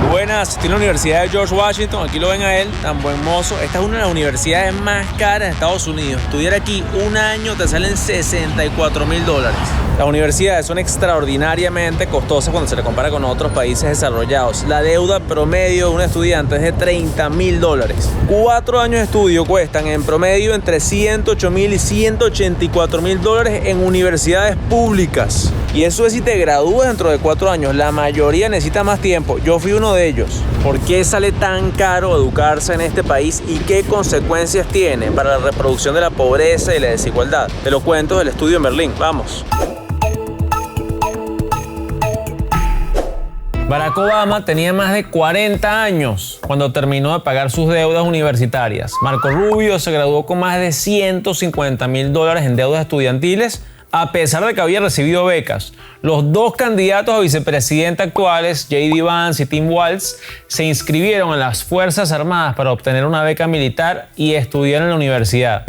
Buenas, estoy en la Universidad de George Washington, aquí lo ven a él, tan buen mozo. Esta es una de las universidades más caras de Estados Unidos. Estudiar aquí un año te salen $64,000. Las universidades son extraordinariamente costosas cuando se le compara con otros países desarrollados. La deuda promedio de un estudiante es de $30,000. 4 años de estudio cuestan en promedio entre $108,000 y $184,000 en universidades públicas. Y eso es si te gradúas dentro de 4 años. La mayoría necesita más tiempo. Yo fui uno de ellos. ¿Por qué sale tan caro educarse en este país y qué consecuencias tiene para la reproducción de la pobreza y la desigualdad? Te lo cuento del estudio en Berlín. Vamos. Barack Obama tenía más de 40 años cuando terminó de pagar sus deudas universitarias. Marco Rubio se graduó con más de $150,000 en deudas estudiantiles, a pesar de que había recibido becas. Los 2 candidatos a vicepresidente actuales, J.D. Vance y Tim Walz, se inscribieron en las Fuerzas Armadas para obtener una beca militar y estudiar en la universidad.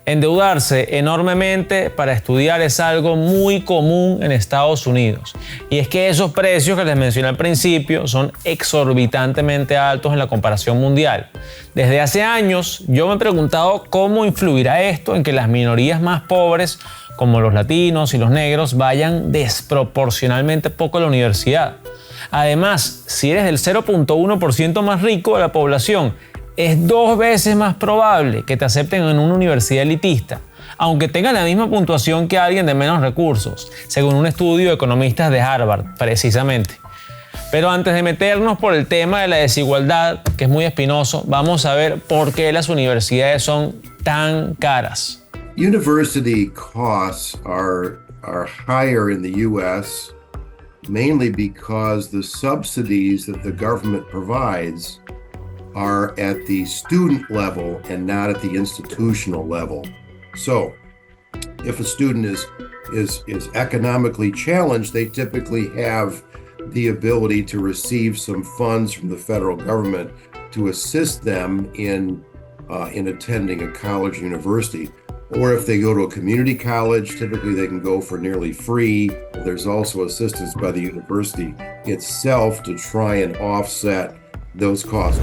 Endeudarse enormemente para estudiar es algo muy común en Estados Unidos. Y es que esos precios que les mencioné al principio son exorbitantemente altos en la comparación mundial. Desde hace años yo me he preguntado cómo influirá esto en que las minorías más pobres, como los latinos y los negros, vayan desproporcionalmente poco a la universidad. Además, si eres del 0.1% más rico de la población, es 2 veces más probable que te acepten en una universidad elitista, aunque tengas la misma puntuación que alguien de menos recursos, según un estudio de economistas de Harvard, precisamente. Pero antes de meternos por el tema de la desigualdad, que es muy espinoso, vamos a ver por qué las universidades son tan caras. University costs are higher in the U.S. mainly because the subsidies that the government provides are at the student level and not at the institutional level. So, if a student is economically challenged, they typically have the ability to receive some funds from the federal government to assist them in attending a college university. Or if they go to a community college, typically they can go for nearly free. There's also assistance by the university itself to try and offset those costs.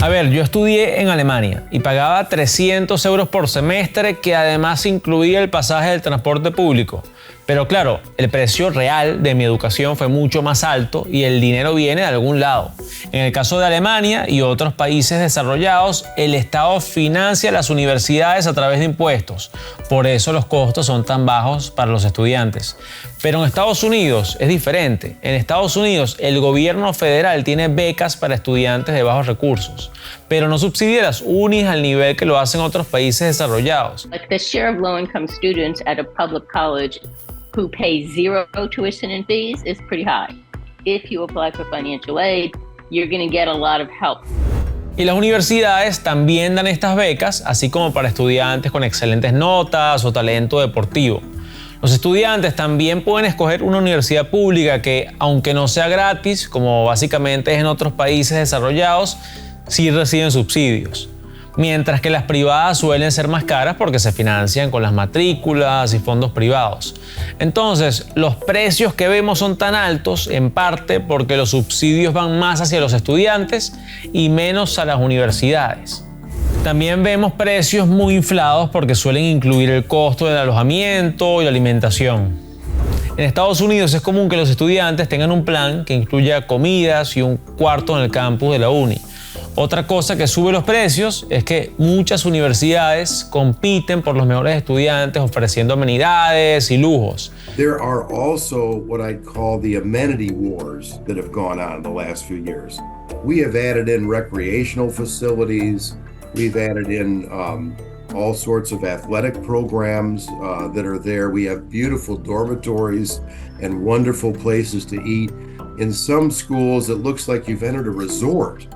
A ver, yo estudié en Alemania y pagaba €300 por semestre, que además incluía el pasaje del transporte público. Pero claro, el precio real de mi educación fue mucho más alto y el dinero viene de algún lado. En el caso de Alemania y otros países desarrollados, el Estado financia las universidades a través de impuestos. Por eso los costos son tan bajos para los estudiantes. Pero en Estados Unidos es diferente. En Estados Unidos el gobierno federal tiene becas para estudiantes de bajos recursos, pero no subsidia las unis al nivel que lo hacen otros países desarrollados. Like the share of low-income students at a public college who pay zero tuition and fees is pretty high. If you apply for financial aid, you're going to get a lot of help. Y las universidades también dan estas becas, así como para estudiantes con excelentes notas o talento deportivo. Los estudiantes también pueden escoger una universidad pública que, aunque no sea gratis, como básicamente es en otros países desarrollados, sí reciben subsidios. Mientras que las privadas suelen ser más caras porque se financian con las matrículas y fondos privados. Entonces, los precios que vemos son tan altos en parte porque los subsidios van más hacia los estudiantes y menos a las universidades. También vemos precios muy inflados porque suelen incluir el costo del alojamiento y la alimentación. En Estados Unidos es común que los estudiantes tengan un plan que incluya comidas y un cuarto en el campus de la uni. Otra cosa que sube los precios es que muchas universidades compiten por los mejores estudiantes ofreciendo amenidades y lujos. There are also what I'd call the amenity wars that have gone on in the last few years. We have added in recreational facilities. We've added in all sorts of athletic programs that are there. We have beautiful dormitories and wonderful places to eat. In some schools, it looks like you've entered a resort.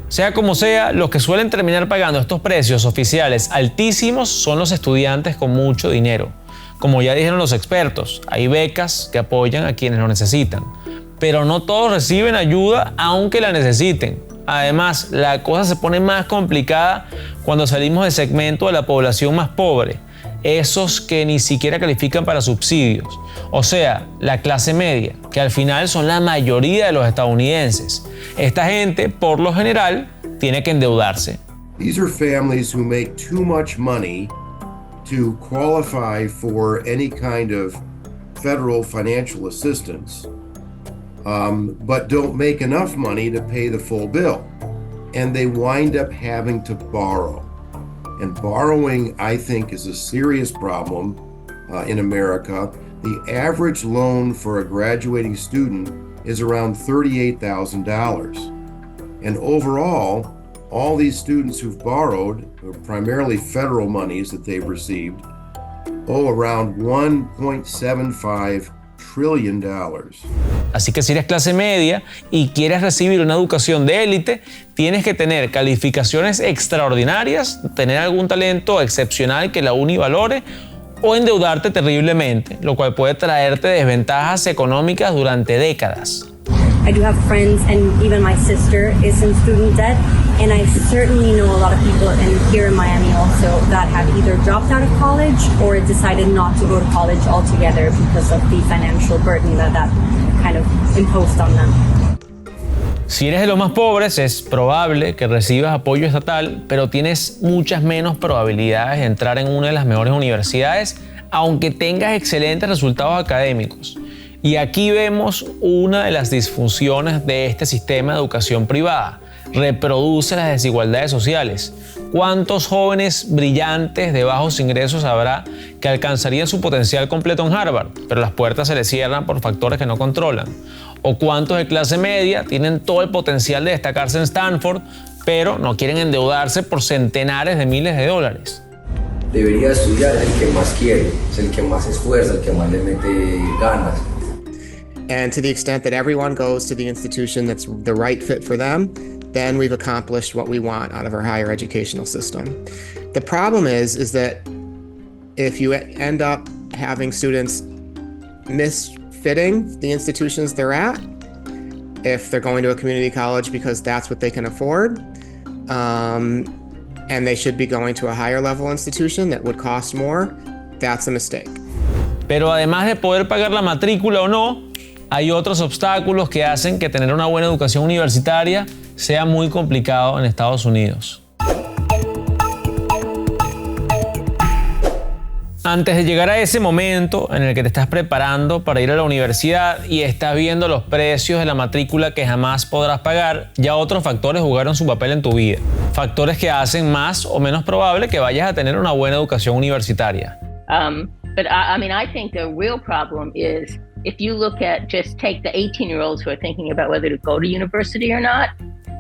Sea como sea, los que suelen terminar pagando estos precios oficiales altísimos son los estudiantes con mucho dinero. Como ya dijeron los expertos, hay becas que apoyan a quienes lo necesitan, pero no todos reciben ayuda aunque la necesiten. Además, la cosa se pone más complicada cuando salimos del segmento de la población más pobre. esos que ni siquiera califican para subsidios, o sea, la clase media, que al final son la mayoría de los estadounidenses. Esta gente, por lo general, tiene que endeudarse. These are families who make too much money to qualify for any kind of federal financial assistance, but don't make enough money to pay the full bill. And they wind up having to borrow. And borrowing, I think, is a serious problem in America. The average loan for a graduating student is around $38,000. And overall, all these students who've borrowed, primarily federal monies that they've received, owe around $1.75 trillion. Así que si eres clase media y quieres recibir una educación de élite, tienes que tener calificaciones extraordinarias, tener algún talento excepcional que la uni valore o endeudarte terriblemente, lo cual puede traerte desventajas económicas durante décadas. I do have friends, and even my sister is in student debt, and I certainly know a lot of people here in Miami also that have either dropped out of college or decided not to go to college altogether because of the financial burden that kind of imposed on them. Si eres de los más pobres, es probable que recibas apoyo estatal, pero tienes muchas menos probabilidades de entrar en una de las mejores universidades, aunque tengas excelentes resultados académicos. Y aquí vemos una de las disfunciones de este sistema de educación privada. Reproduce las desigualdades sociales. ¿Cuántos jóvenes brillantes de bajos ingresos habrá que alcanzarían su potencial completo en Harvard, pero las puertas se les cierran por factores que no controlan? ¿O cuántos de clase media tienen todo el potencial de destacarse en Stanford, pero no quieren endeudarse por centenares de miles de dólares? Debería estudiar el que más quiere, es el que más esfuerza, el que más le mete ganas. And to the extent that everyone goes to the institution that's the right fit for them, then we've accomplished what we want out of our higher educational system. The problem is that if you end up having students misfitting the institutions they're at, if they're going to a community college because that's what they can afford, and they should be going to a higher level institution that would cost more, that's a mistake. Pero además de poder pagar la matrícula o no, hay otros obstáculos que hacen que tener una buena educación universitaria sea muy complicado en Estados Unidos. Antes de llegar a ese momento en el que te estás preparando para ir a la universidad y estás viendo los precios de la matrícula que jamás podrás pagar, ya otros factores jugaron su papel en tu vida. Factores que hacen más o menos probable que vayas a tener una buena educación universitaria. But I think the real problem is if you look at just take the 18-year-olds who are thinking about whether to go to university or not,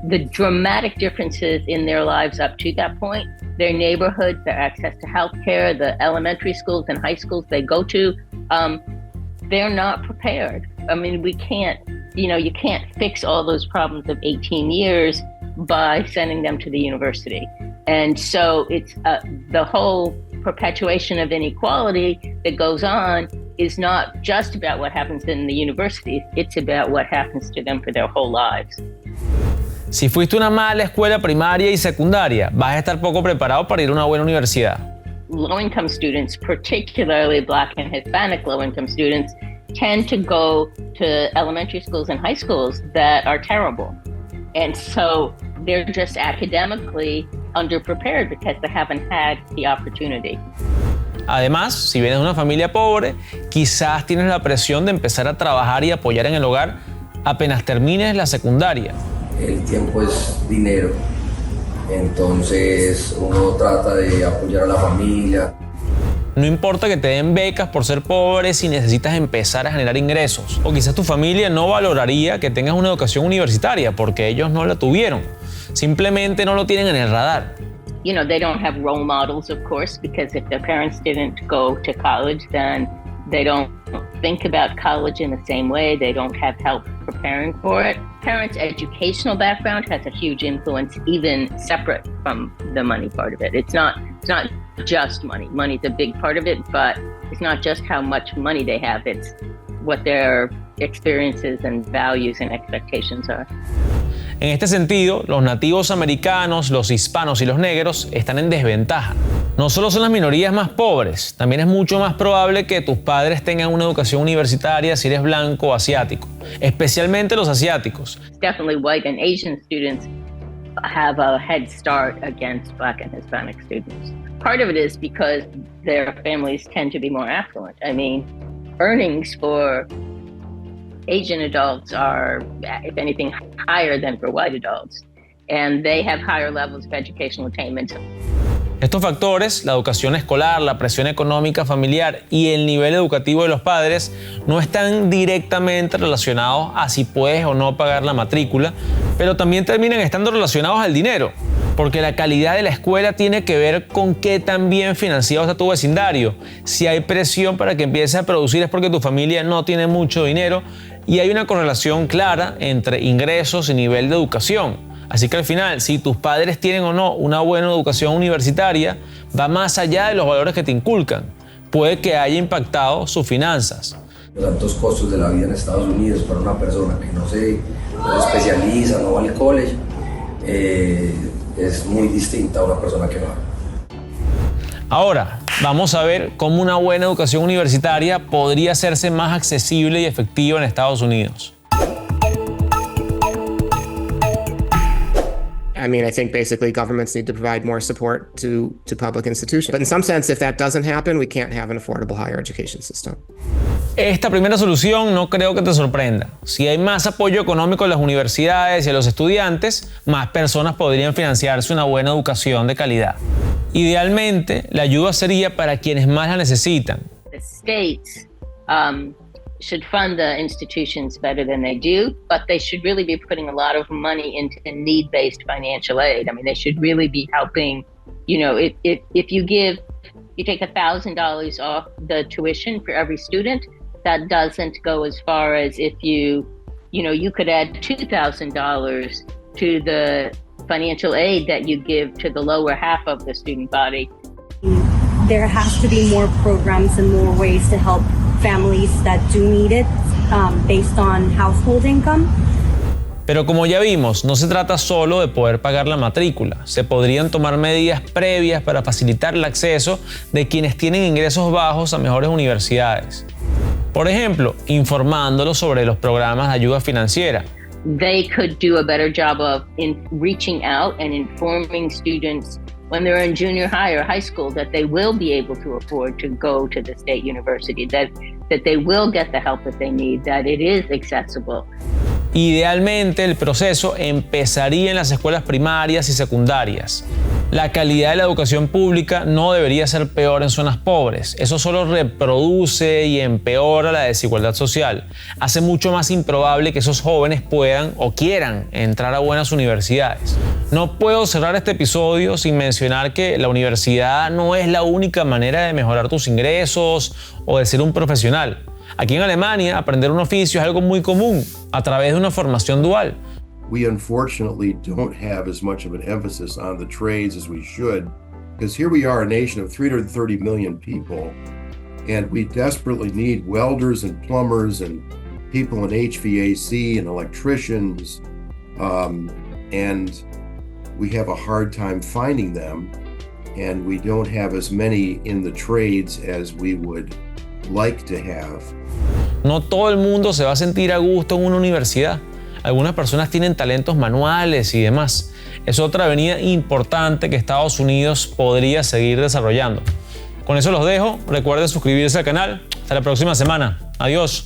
the dramatic differences in their lives up to that point, their neighborhoods, their access to healthcare, the elementary schools and high schools they go to, they're not prepared. I mean, you can't fix all those problems of 18 years by sending them to the university. And so it's the whole perpetuation of inequality that goes on is not just about what happens in the universities, it's about what happens to them for their whole lives. Si fuiste a una mala escuela primaria y secundaria, vas a estar poco preparado para ir a una buena universidad. Low-income students, particularly Black and Hispanic low-income students, tend to go to elementary schools and high schools that are terrible. And so they're just academically underprepared because they haven't had the opportunity. Además, si vienes de una familia pobre, quizás tienes la presión de empezar a trabajar y apoyar en el hogar apenas termines la secundaria. El tiempo es dinero, entonces uno trata de apoyar a la familia. No importa que te den becas por ser pobre si necesitas empezar a generar ingresos. O quizás tu familia no valoraría que tengas una educación universitaria porque ellos no la tuvieron. Simplemente no lo tienen en el radar. You know, they don't have role models, of course, because if their parents didn't go to college, then they don't think about college in the same way. They don't have help preparing for it. Parents' educational background has a huge influence, even separate from the money part of it. It's not just money. Money's a big part of it, but it's not just how much money they have. It's what their experiences and values and expectations are. En este sentido, los nativos americanos, los hispanos y los negros están en desventaja. No solo son las minorías más pobres, también es mucho más probable que tus padres tengan una educación universitaria si eres blanco o asiático, especialmente los asiáticos. Definitely white and Asian students have a head start against Black and Hispanic students. Part of it is because their families tend to be more affluent. I mean, earnings for Asian adults are, if anything, higher than for white adults, and they have higher levels of educational attainment. Estos factores, la educación escolar, la presión económica familiar y el nivel educativo de los padres, no están directamente relacionados a si puedes o no pagar la matrícula, pero también terminan estando relacionados al dinero, porque la calidad de la escuela tiene que ver con qué tan bien financiado está tu vecindario. Si hay presión para que empieces a producir es porque tu familia no tiene mucho dinero y hay una correlación clara entre ingresos y nivel de educación. Así que al final, si tus padres tienen o no una buena educación universitaria, va más allá de los valores que te inculcan. Puede que haya impactado sus finanzas. Los altos costos de la vida en Estados Unidos para una persona que no se especializa, no va al college, es muy distinta a una persona que no. Ahora, vamos a ver cómo una buena educación universitaria podría hacerse más accesible y efectiva en Estados Unidos. I mean, I think basically governments need to provide more support to public institutions. But in some sense, if that doesn't happen, we can't have an affordable higher education system. Esta primera solución no creo que te sorprenda. Si hay más apoyo económico a las universidades y a los estudiantes, más personas podrían financiarse una buena educación de calidad. Idealmente, la ayuda sería para quienes más la necesitan. The states should fund the institutions better than they do, but they should really be putting a lot of money into need-based financial aid. I mean, they should really be helping, you know, if you take $1,000 off the tuition for every student, that doesn't go as far as if you could add $2,000 to the financial aid that you give to the lower half of the student body. There has to be more programs and more ways to help families that do need it based on household income. Pero como ya vimos, no se trata solo de poder pagar la matrícula. Se podrían tomar medidas previas para facilitar el acceso de quienes tienen ingresos bajos a mejores universidades. Por ejemplo, informándolos sobre los programas de ayuda financiera. They could do a better job of reaching out and informing students when they're in junior high or high school that they will be able to afford to go to the state university, that they will get the help that they need, that it is accessible. Idealmente, el proceso empezaría en las escuelas primarias y secundarias. La calidad de la educación pública no debería ser peor en zonas pobres. Eso solo reproduce y empeora la desigualdad social. Hace mucho más improbable que esos jóvenes puedan o quieran entrar a buenas universidades. No puedo cerrar este episodio sin mencionar que la universidad no es la única manera de mejorar tus ingresos o de ser un profesional. Aquí en Alemania, aprender un oficio es algo muy común a través de una formación dual. We unfortunately don't have as much of an emphasis on the trades as we should, because here we are, a nation of 330 million people, and we desperately need welders and plumbers and people in HVAC and electricians, and we have a hard time finding them, and we don't have as many in the trades as we would like to have. No todo el mundo se va a sentir a gusto en una universidad. Algunas personas tienen talentos manuales y demás. Es otra avenida importante que Estados Unidos podría seguir desarrollando. Con eso los dejo. Recuerden suscribirse al canal. Hasta la próxima semana. Adiós.